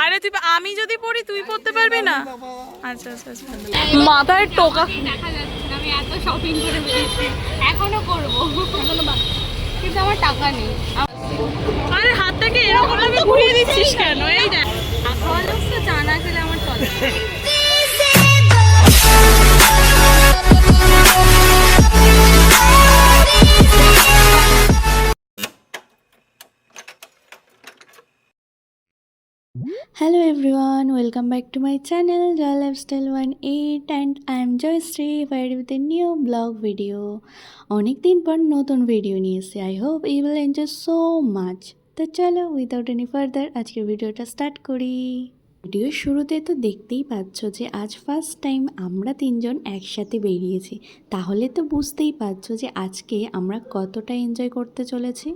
আরে তুই আমি যদি পড়ি তুই পড়তে পারবি না? আচ্ছা আচ্ছা আচ্ছা মাথায় টোকা দেখা যাচ্ছে না, আমি এত শপিং করে ফেলেছি, এখনো করবো, কিন্তু আমার টাকা নেই। আরে হাতটাকে এরকম ভাবে ঘুরিয়ে দিচ্ছিস কেন? এই দেখ খাওয়া লোক তো চা না খেলে আমার চলে না। Hello everyone, welcome back to my channel Joy Lifestyle 18 and I am Joyশ্রী here with a new blog video. অনেক দিন পর নতুন ভিডিও নিয়ে এসেছি। I hope you will enjoy so much. তো চলো উইদাউট এনি ফার্দার আজকের ভিডিওটা স্টার্ট করি। ভিডিওর শুরুতে তো দেখতেই পাচ্ছ যে আজ ফার্স্ট টাইম আমরা তিনজন একসাথে বেরিয়েছি, তাহলে তো বুঝতেই পারছো যে আজকে আমরা কতটা এনজয় করতে চলেছি।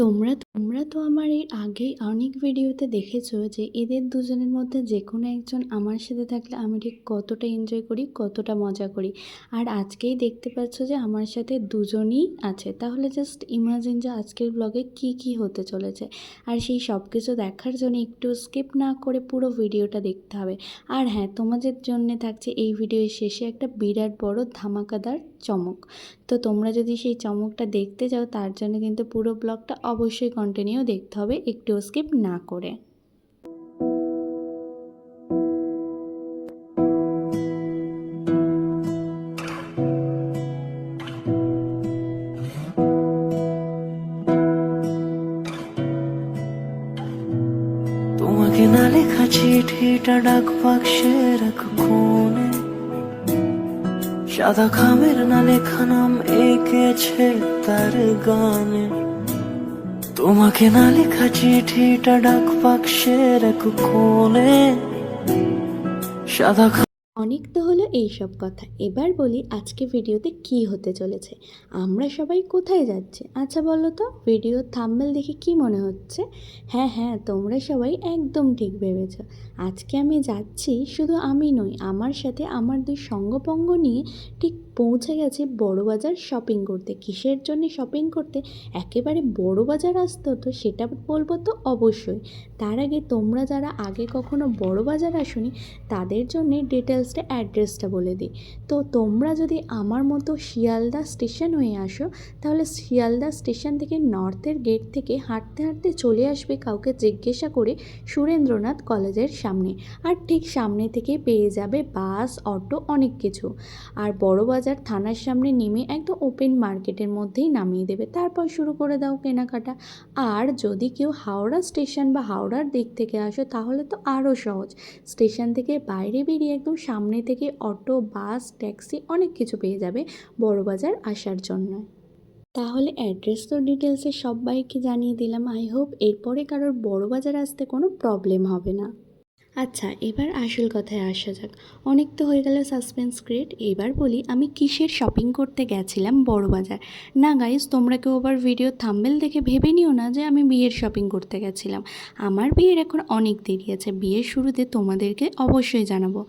তোমরা তো আমার এর আগে অনেক ভিডিওতে দেখেছো যে এদের দুজনের মধ্যে যে কোনো একজন আমার সাথে থাকলে আমি ঠিক কতটা এনজয় করি, কতটা মজা করি। আর আজকেই দেখতে পাচ্ছ যে আমার সাথে দুজনই আছে, তাহলে জাস্ট ইমাজিন যে আজকের ব্লগে কি হতে চলেছে। আর সেই সব কিছু দেখার জন্য একটু স্কিপ না করে পুরো ভিডিওটা দেখতে হবে। আর হ্যাঁ, তোমাদের জন্য থাকছে এই ভিডিওর শেষে একটা বিরাট বড় ধামাকাদার চমক। তো তোমরা যদি সেই চমকটা দেখতে চাও তার জন্য কিন্তু পুরো ব্লগটা অবশ্যই কন্টিনিউ দেখতে হবে, একটু স্কিপ না করে। তোমাকে না লেখা চিঠিটা ডাক বাক্সে রাখো কোণে, সাদা খামের না লেখা নাম এঁকেছে তার গানে। তোমাকে না লেখা চিঠিটা ডাক বাক্সে রাখো কোণে, সাদা অনেক তো হলো এইসব কথা, এবার বলি আজকে ভিডিওতে কি হতে চলেছে, আমরা সবাই কোথায় যাচ্ছি। আচ্ছা বলো তো, ভিডিওর থাম্বনেল দেখে কি মনে হচ্ছে? হ্যাঁ, তোমরা সবাই একদম ঠিক ভেবেছ। আজকে আমি যাচ্ছি, শুধু আমি নই, আমার সাথে আমার দুই সঙ্গপঙ্গ নিয়ে ঠিক পৌঁছে গেছি বড়বাজার শপিং করতে। কিসের জন্য শপিং করতে একেবারে বড়বাজার আসতে হতো সেটা বলবো তো অবশ্যই। তার আগে তোমরা যারা আগে কখনো বড়বাজার আসোনি তাদের জন্যে ডিটেলসটা অ্যাড্রেসটা বলে দিই। তো তোমরা যদি আমার মতো শিয়ালদা স্টেশন হয়ে আসো, তাহলে শিয়ালদা স্টেশন থেকে নর্থের গেট থেকে হাঁটতে হাঁটতে চলে আসবে কাউকে জিজ্ঞাসা করে সুরেন্দ্রনাথ কলেজের সামনে। আর ঠিক সামনে থেকে পেয়ে যাবে বাস, অটো, অনেক কিছু। আর বড়বাজার থানার সামনে নেমে একদম ওপেন মার্কেটের মধ্যেই নামিয়ে দেবে, তারপর শুরু করে দাও কেনাকাটা। আর যদি কেউ হাওড়া স্টেশন বা হাওড়ার দিক থেকে আসো তাহলে তো আরও সহজ। স্টেশন থেকে বাইরে বেরিয়ে একদম সামনে থেকে অটো, বাস, ট্যাক্সি অনেক কিছু পেয়ে যাবে বড়বাজার আসার জন্য। তাহলে অ্যাড্রেস তো ডিটেলসে সবাইকে জানিয়ে দিলাম। আই হোপ এরপরে কারোর বড়বাজার আসতে কোনো প্রবলেম হবে না। আচ্ছা, এবার আসল কথায় আসা যাক। অনেক তো হয়ে গেল সাসপেন্স ক্রিয়েট, এবার বলি আমি কিসের শপিং করতে গেছিলাম বড়বাজার। না গাইজ, তোমরা কেউ আবার ভিডিও থাম্বনেল দেখে ভেবে নিও না যে আমি বিয়ের শপিং করতে গেছিলাম। আমার বিয়ের এখন অনেক দেরি আছে, বিয়ের শুরুতে তোমাদেরকে অবশ্যই জানাবো।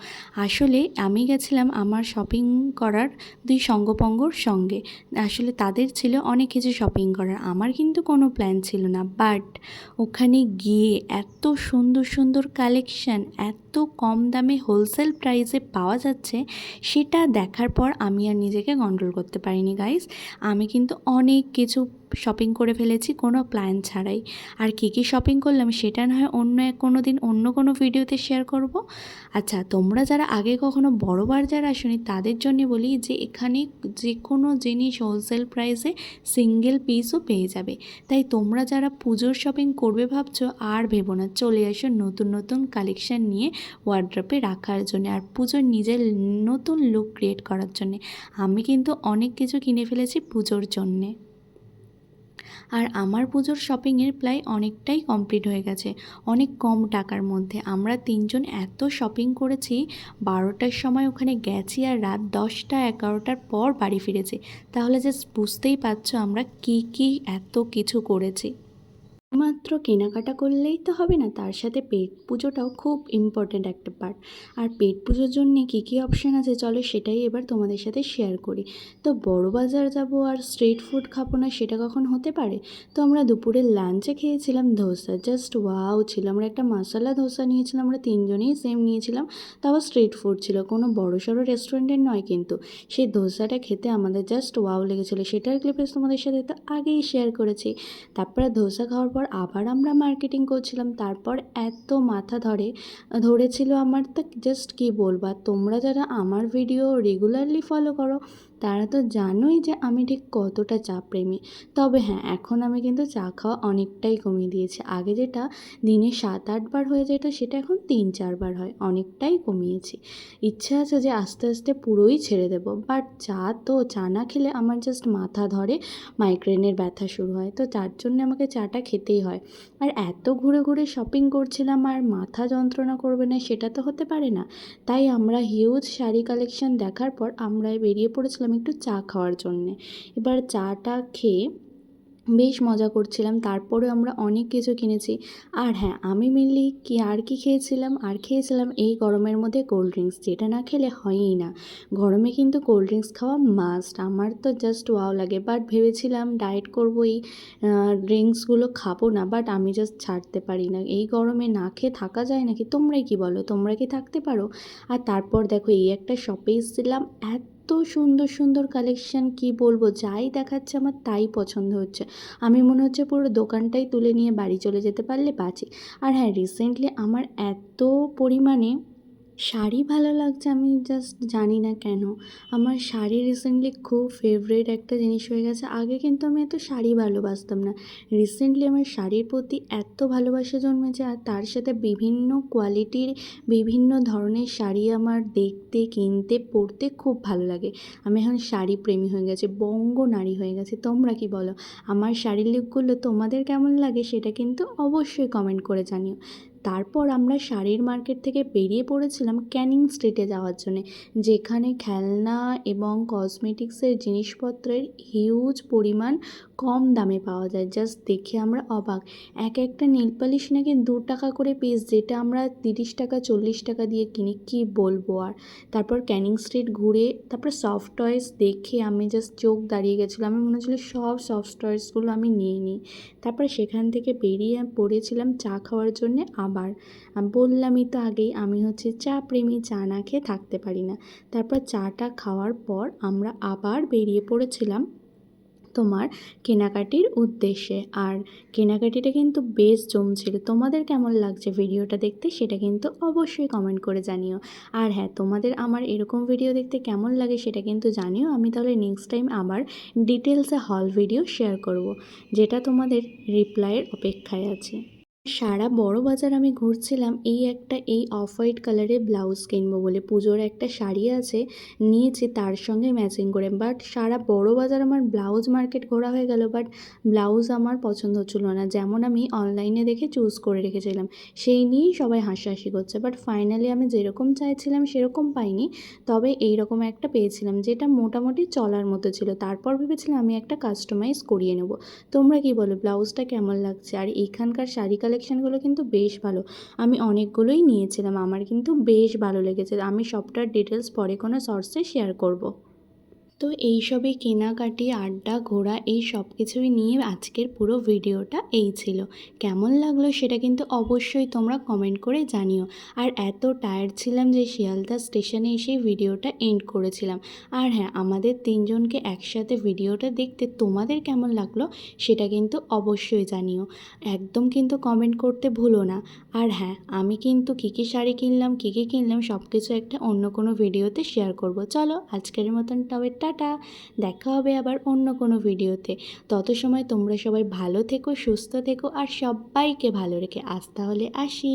আসলে আমি গেছিলাম আমার শপিং করার দুই সঙ্গপঙ্গর সঙ্গে। আসলে তাদের ছিল অনেক কিছু শপিং করার, আমার কিন্তু কোনো প্ল্যান ছিল না। বাট ওখানে গিয়ে এত সুন্দর সুন্দর কালেকশন এত কম দামে হোলসেল প্রাইসে পাওয়া যাচ্ছে, সেটা দেখার পর আমি আর নিজেকে কন্ট্রোল করতে পারিনি গাইস। আমি কিন্তু অনেক কিছু শপিং করে ফেলেছি কোনো প্ল্যান ছাড়াই। আর কী শপিং করলাম সেটা না হয় কোনো দিন অন্য কোনো ভিডিওতে শেয়ার করব। আচ্ছা, তোমরা যারা আগে কখনো বড়বাজার আসোনি তাদের জন্য বলি যে এখানে যে কোনো জিনিস হোলসেল প্রাইসে সিঙ্গেল পিসও পেয়ে যাবে। তাই তোমরা যারা পুজোর শপিং করবে ভাবছো আর ভেবো না, চলে আসো নতুন নতুন কালেকশান নিয়ে ওয়ার্ড্রপে রাখার জন্য আর পুজোর নিজের নতুন লুক ক্রিয়েট করার জন্যে। আমি কিন্তু অনেক কিছু কিনে ফেলেছি পুজোর জন্যে। আর আমার পুজোর শপিংয়ের প্রায় অনেকটাই কমপ্লিট হয়ে গেছে, অনেক কম টাকার মধ্যে। আমরা তিনজন এত শপিং করেছি, 12টার সময় ওখানে গেছি আর রাত 10টা 11টার পর বাড়ি ফিরেছি। তাহলে জাস্ট বুঝতেই পারছো আমরা কি এত কিছু করেছি। মাত্র কেনাকাটা করলেই তো হবে না, তার সাথে পেট পুজোটাও খুব ইম্পর্ট্যান্ট একটা পার্ট। আর পেট পুজোর জন্যে কী কী অপশান আছে চলো সেটাই এবার তোমাদের সাথে শেয়ার করি। তো বড় বাজার যাব আর স্ট্রিট ফুড খাবো না, সেটা কখন হতে পারে? তো আমরা দুপুরের লাঞ্চে খেয়েছিলাম ধোসা, জাস্ট ওয়াও ছিল। আমরা একটা মশলা ধোসা নিয়েছিলাম, আমরা তিনজনেই সেম নিয়েছিলাম, তাও স্ট্রিট ফুড ছিল, কোনো বড় সড়ো রেস্টুরেন্টের নয়। কিন্তু সেই ধোসাটা খেতে আমাদের জাস্ট ওয়াও লেগেছিলো, সেটার ক্লিপেস তোমাদের সাথে তো আগেই শেয়ার করেছি। তারপরে ধোসা খাওয়ার পর আবার আমরা মার্কেটিং করছিলাম। তারপর এত মাথা ধরেছিল আমার, তো জাস্ট কী বলবো। আর তোমরা যারা আমার ভিডিও রেগুলারলি ফলো করো তারা তো জানোই যে আমি ঠিক কতটা চা প্রেমী। তবে হ্যাঁ, এখন আমি কিন্তু চা খাওয়া অনেকটাই কমিয়ে দিয়েছি। আগে যেটা দিনে 7-8 বার হয়ে যেত সেটা এখন 3-4 বার হয়, অনেকটাই কমিয়েছি। ইচ্ছা আছে যে আস্তে আস্তে পুরোই ছেড়ে দেবো, বাট চা না খেলে আমার জাস্ট মাথা ধরে, মাইগ্রেনের ব্যথা শুরু হয়, তো তার জন্য আমাকে চাটা খেতেই হয়। আর এত ঘুরে ঘুরে শপিং করছিলাম আর মাথা যন্ত্রণা করবে না সেটা তো হতে পারে না। তাই আমরা হিউজ শাড়ি কালেকশন দেখার পর আমরা বেরিয়ে পড়েছিলাম একটু চা খাওয়ার জন্যে। এবার চাটা খেয়ে বেশ মজা করছিলাম, তারপরে আমরা অনেক কিছু কিনেছি। আর হ্যাঁ, আমি মেনলি কি খেয়েছিলাম এই গরমের মধ্যে কোল্ড ড্রিঙ্কস, যেটা না খেলে হয়ই না। গরমে কিন্তু কোল্ড ড্রিঙ্কস খাওয়া মাস্ট, আমার তো জাস্ট ওয়াও লাগে। বাট ভেবেছিলাম ডায়েট করবো, এই ড্রিঙ্কসগুলো খাবো না, বাট আমি জাস্ট ছাড়তে পারি না। এই গরমে না খেয়ে থাকা যায় নাকি? তোমরাই কি বলো, তোমরা কি থাকতে পারো? আর তারপর দেখো এই একটা শপে এসেছিলাম, এত সুন্দর সুন্দর কালেকশান, কি বলবো, যাই দেখাচ্ছে আমার তাই পছন্দ হচ্ছে। আমি মনে হচ্ছে পুরো দোকানটাই তুলে নিয়ে বাড়ি চলে যেতে পারলে বাঁচি। আর হ্যাঁ, রিসেন্টলি আমার এত পরিমাণে শাড়ি ভালো লাগছে, আমি জাস্ট জানি না কেন। আমার শাড়ি রিসেন্টলি খুব ফেভারিট একটা জিনিস হয়ে গেছে। আগে কিন্তু আমি এত শাড়ি ভালোবাসতাম না, রিসেন্টলি আমার শাড়ির প্রতি এত ভালোবাসা জন্মেছে। আর তার সাথে বিভিন্ন কোয়ালিটির বিভিন্ন ধরনের শাড়ি আমার দেখতে, কিনতে, পরতে খুব ভালো লাগে। আমি এখন শাড়ি প্রেমী হয়ে গেছি, বঙ্গ নারী হয়ে গেছি। তোমরা কি বলো, আমার শাড়ির লুকগুলো তোমাদের কেমন লাগে সেটা কিন্তু অবশ্যই কমেন্ট করে জানিও। তারপর আমরা শাড়ির মার্কেট থেকে বেরিয়ে পড়েছিলাম ক্যানিং স্ট্রিটে যাওয়ার জন্য, যেখানে খেলনা এবং কসমেটিক্সের জিনিসপত্রের হিউজ পরিমাণ কম দামে পাওয়া যায়। জাস্ট দেখে আমরা অবাক, একটা নেল পালিশ নাকি 2 টাকা করে পিস, যেটা আমরা 30 টাকা 40 টাকা দিয়ে কিনি, কি বলবো। আর তারপর ক্যানিং স্ট্রিট ঘুরে তারপর সফট টয়েস দেখে আমি জাস্ট চোখ দাঁড়িয়ে গেছিলো, আমি মনে হচ্ছিলো সব সফট টয়েসগুলো আমি নিয়ে নিই। তারপর সেখান থেকে বেরিয়ে পড়েছিলাম চা খাওয়ার জন্যে। আবার বললামই তো আগেই, আমি হচ্ছে চা প্রেমী, চা না খেয়ে থাকতে পারি না। তারপর চাটা খাওয়ার পর আমরা আবার বেরিয়ে পড়েছিলাম তোমার কেনাকাটির উদ্দেশ্যে। আর কেনাকাটিটা কিন্তু বেশ জমছিল। তোমাদের কেমন লাগছে ভিডিওটা দেখতে সেটা কিন্তু অবশ্যই কমেন্ট করে জানিও। আর হ্যাঁ, তোমাদের আমার এরকম ভিডিও দেখতে কেমন লাগে সেটা কিন্তু জানিও। আমি তাহলে নেক্সট টাইম আবার ডিটেলসে হল ভিডিও শেয়ার করব, যেটা তোমাদের রিপ্লাইয়ের অপেক্ষায় আছে। সারা বড় বাজার আমি ঘুরছিলাম এই অফ হোয়াইট কালারের ব্লাউজ কিনবো বলে। পুজোর একটা শাড়ি আছে, নিয়েছি তার সঙ্গে ম্যাচিং করে। বাট সারা বড় বাজার আমার ব্লাউজ মার্কেট ঘোরা হয়ে গেল, বাট ব্লাউজ আমার পছন্দ হচ্ছিলো না, যেমন আমি অনলাইনে দেখে চুজ করে রেখেছিলাম সেই নিয়েই সবাই হাসাহাসি করছে। বাট ফাইনালি আমি যেরকম চাইছিলাম সেরকম পাইনি, তবে এইরকম একটা পেয়েছিলাম যেটা মোটামুটি চলার মতো ছিল। তারপর ভেবেছিলাম আমি একটা কাস্টমাইজ করিয়ে নেব। তোমরা কি বলো, ব্লাউজটা কেমন লাগছে? আর এখানকার শাড়ি কালেকশানগুলো কিন্তু বেশ ভালো, আমি অনেকগুলোই নিয়েছিলাম, আমার কিন্তু বেশ ভালো লেগেছে। আমি সবটার ডিটেলস পরে কোনো শর্টসে শেয়ার করব। তো এইসবই কেনাকাটি, আড্ডা, ঘোরা, এই সব কিছুই নিয়ে আজকের পুরো ভিডিওটা এই ছিল। কেমন লাগলো সেটা কিন্তু অবশ্যই তোমরা কমেন্ট করে জানিও। আর এত টায়ার্ড ছিলাম যে শিয়ালদা স্টেশনে এসে ভিডিওটা এন্ড করেছিলাম। আর হ্যাঁ, আমাদের তিনজনকে একসাথে ভিডিওটা দেখতে তোমাদের কেমন লাগলো সেটা কিন্তু অবশ্যই জানিও, একদম কিন্তু কমেন্ট করতে ভুলো না। আর হ্যাঁ, আমি কিন্তু কী কী শাড়ি কিনলাম, কী কী কিনলাম সব কিছু একটা অন্য কোনো ভিডিওতে শেয়ার করব। চলো আজকের মতন তবে টাটা, দেখা হবে আবার অন্য কোনো ভিডিওতে। তত সময় তোমরা সবাই ভালো থেকো, সুস্থ থেকো, আর সবাইকে ভালো রেখে আজ তাহলে আসি।